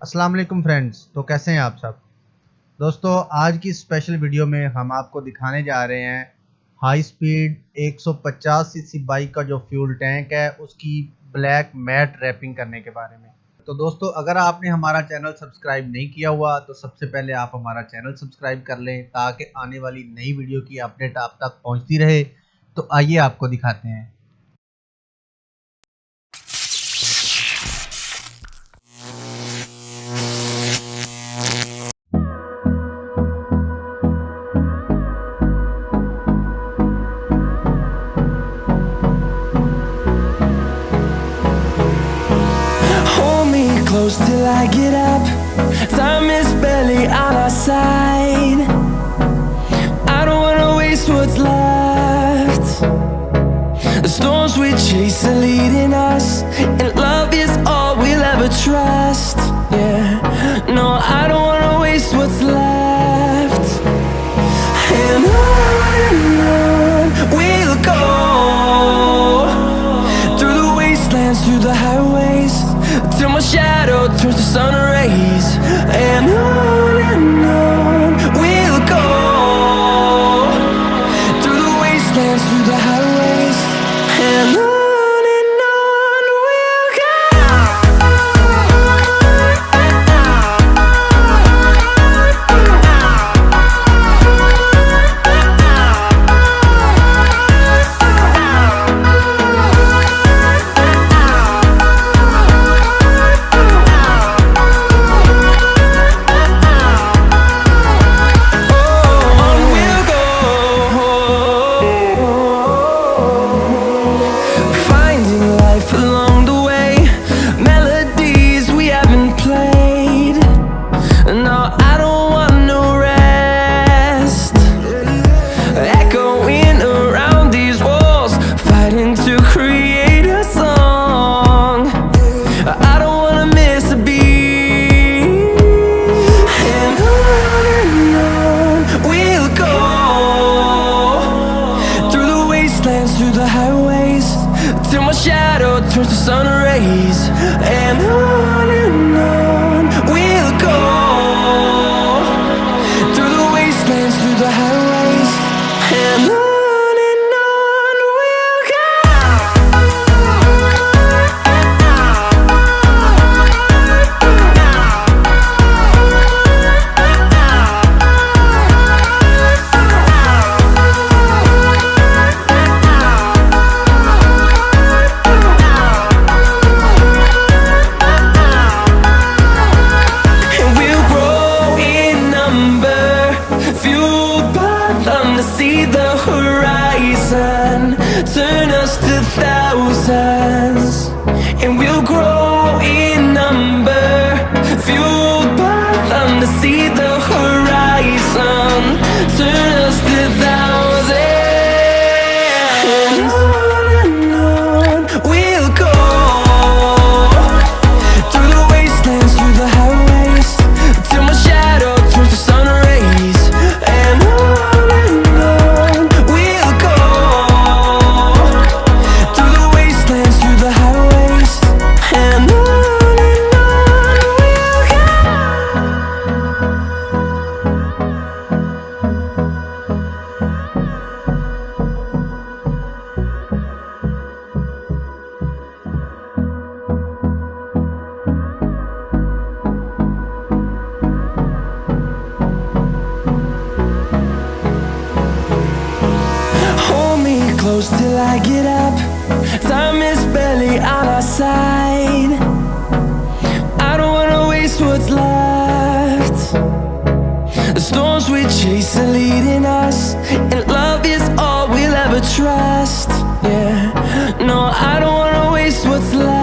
अस्सलाम वालेकुम फ्रेंड्स। तो कैसे हैं आप सब दोस्तों। आज की स्पेशल वीडियो में हम आपको दिखाने जा रहे हैं हाई स्पीड 150 सीसी बाइक का जो फ्यूल टैंक है उसकी ब्लैक मैट रैपिंग करने के बारे में। तो दोस्तों, अगर आपने हमारा चैनल सब्सक्राइब नहीं किया हुआ तो सबसे पहले आप हमारा चैनल सब्सक्राइब कर लें ताकि आने वाली नई वीडियो की अपडेट आप तक पहुंचती रहे। तो आइए आपको दिखाते हैं। Close till I get up. Time is barely on our side. I don't wanna waste what's left. The storms we chase are leading us, and love is all we'll ever trust. Yeah, no, I don't wanna waste what's left. And on we'll go, through the wastelands, through the highways, till my shadow turns to sun rays. And on we'll go, through the wastelands, through the highways. And on we'll go. Through the highways, till my shadow turns to sun rays. And on we'll go, through the wastelands, through the highways. And on we'll go. See the horizon, turn us to thousands, and we'll grow in number, fueled by them to see the horizon, turn us to thousands. And on we'll go, through the wastelands, through the highways, till my shadow turns to sun rays. And close till I get up. Time is barely on our side. I don't wanna waste what's left. The storms we chase are leading us, and love is all we'll ever trust. Yeah, no, I don't wanna waste what's left.